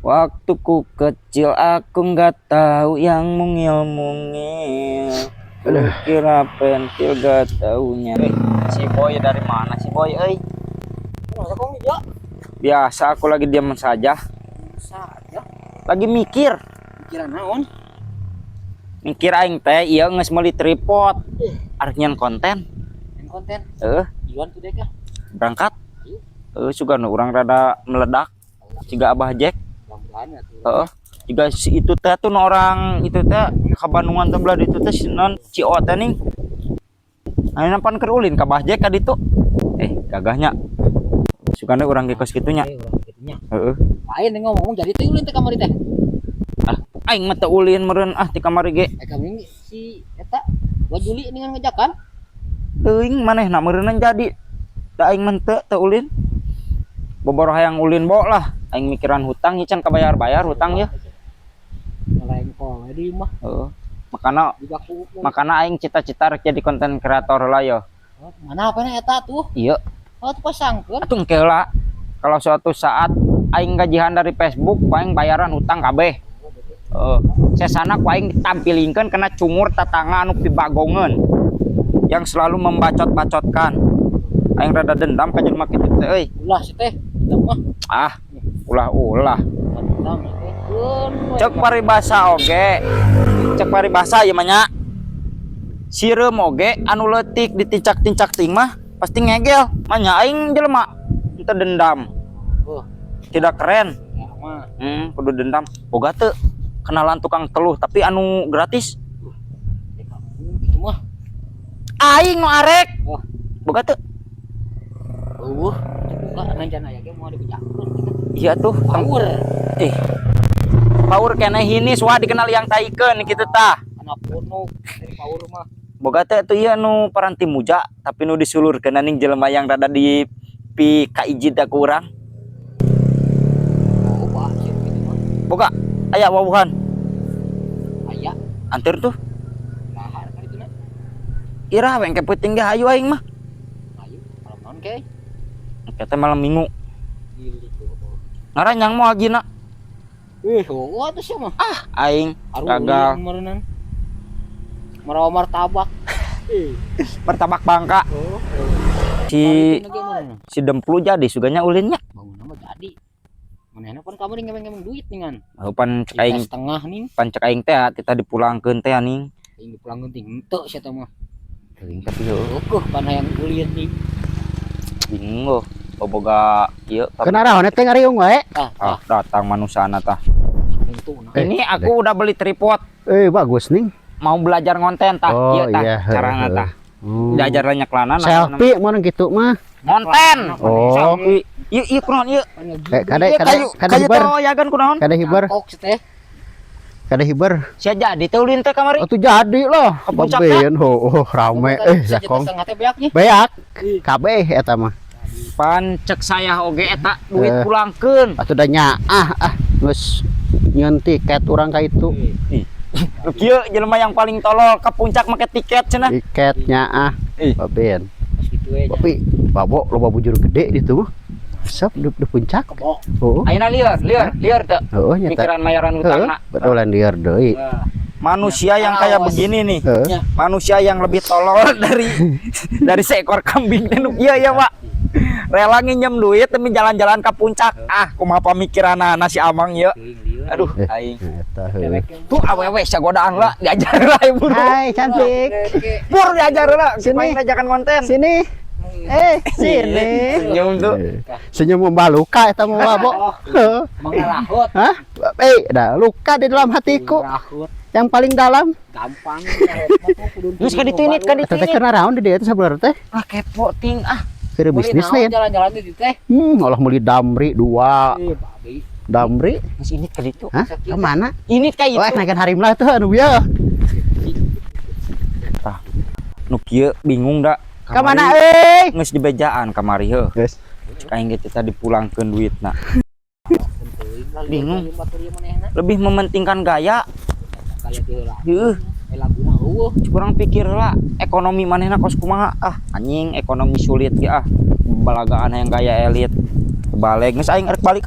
Waktuku kecil aku nggak tahu yang mungil-mungil. Kira pentil gak taunya. Si Boy dari mana si Boy? Biasa aku lagi diam saja. Lagi mikir. Pikiran naon? Mikir aing teh iya geus meuli tripod. Arek nyen konten. Yang konten. Iwan tuh deh kah? Berangkat. Suga nu urang rada meledak. Ciga Abah Jack. Mudah-mudahan ya tuh. Juga si itu teh tuh orang itu teh ka Bandungan teh belah ditu teh non Cio teh ning. Ayeuna pan keur ulin ka Abah Jack ka ditu. Gagahnya. Sugana urang ge kos kitunya. Urang kitunya. Heeh. Lain ngomong jadi teh ulin teh kamari teh. Aing mah teu ulin meureun di kamari ge. Kami si eta 2 Juli dengan ngejakan. Teuing manehna meureunna jadi. Da aing mah teu ulin. Boboroh hayang ulin bo lah. Aing mikiran hutang nya can kabayar-bayar hutang ya. Lain kok di mah. Makana aing cita-cita rek jadi konten kreator lah yo. Mana apa nih eta tuh? Iya. Oh tuh pasangkeun. Atuh engke lah. Kalau suatu saat aing gajihan dari Facebook, aing bayaran hutang kabeh. Sesana ku aing ditampilikeun kena cungur tatangga anu pibagongeun yang selalu membacot-bacotkan. Aing rada dendam ka jelema kitu teh euy. Ulah si teh, mah. Ulah. Dendam teh. Cek paribasa oge. Cek paribasa ieu mah nya. Sireum oge anu leutik ditincak-tincak ting mah pasti ngegel. Manya aing jelema teu dendam. Tidak keren. Ya mah. Kudu dendam. Boga teu kenalan tukang teluh tapi anu gratis. Itu mah. Aing nu arek. Boga teu. Buka rencana ya ge mau dibejakeun. Iya tuh, Power. Power keneh hinis wah dikenal yang taikeun kitu tah. Kana pono dari power mah. Boga teh tuh ieu nu paranti muja tapi nu disulurkeun ning jelema yang rada di pi kaijid da ku urang. Boga aya wawuhan. Aya. Antir tuh. Lahar ka dituna. Ira wengke peuting ge hayu aing mah. Ayo, malam naon ke? Kita malam minggu. Ngaranyang moal gina. Atuh sia mah. Aing gagal. Marawa martabak. Martabak Bangka. Si Demplu jadi suganya ulinnya. Bangun mah jadi. Manehna pan kamari ngemeng-ngemeng duit ningan. Pan cek aing setengah ning. Pan cek aing teh kita dipulangkeun teh ning. Aing dipulangkeun ting henteu sia teh mah. Teuing tapi yo. Pan hayang ulin ning. Bingung boga ieu kenaraon teh ngariung wae. Datang manusana tah. Tentu. Ini aku udah beli tripod. Bagus nih. Mau belajar ngonten tah. Oh, tah iya, carana tah. Belajar lanyaklana Selfie mun kitu mah. Ngonten. Oh. Selfie. Ieu kunaon ieu? Kada hibar. Yagan kunaon? Kada hibar. Kada hibar. Sia jadi teh ulin teh kamari. Oh tuh jadi loh. Kepuncak Baben rame zakong. Beak. Kabeh eta mah. Pan cek saya oge eta duit pulangkeun. Atuh da nyaah geus nyeun tiket urang ka itu. Kieu jelema yang paling tolol ke puncak make tiket cenah. Tiket nyaah. Baben. Kitu we. Tapi babo loba bujur gede di tuh. Sep di puncak. Oh. Ayeuna lieur teu. Heeh nya teh. Pikiran bayaran utangna. Betulan lieur deui. Manusia yang kayak begini nih. Manusia yang lebih tolol dari seekor kambing teh ieu ya, Pak. Rela nginjem duit demi jalan-jalan ke puncak. Kumaha pamikiranna si Amang ieu. Aduh, aing. Eta Tuh awewe sia godaan lah, diajar lah ibu. Hai cantik. Pur diajar lah, sini ngajakan konten. Sini. Sini. Senyum tuh. Senyum membaluka eta mah Bo. Mengalahut. Hah? Dah luka di dalam hatiku. Yang paling dalam. Gampang. Geus ka ditu init ka ditu. Teh kana raon di dieu teh sabenerna teh? Kepo ting Keur bisnis lain. Jalan-jalan di teh. Olah meuli damri 2. Damri. Geus init ka ditu. Hah? Ke mana? Init ka itu. Wah, naikkan harimlah tuh anu bieu. Tah. Nu kieu bingung da. Ka mana euy? Geus dibejaan kamari heuh. Geus. Kaing ge teh dipulangkeun duitna. Bingung. Lebih mementingkan gaya. Heuh. Laguna eueuh. Kurang pikir lah ekonomi manehna kos kumaha. Anjing ekonomi sulit ge balagaan yang gaya elit. Balik geus aing arek balik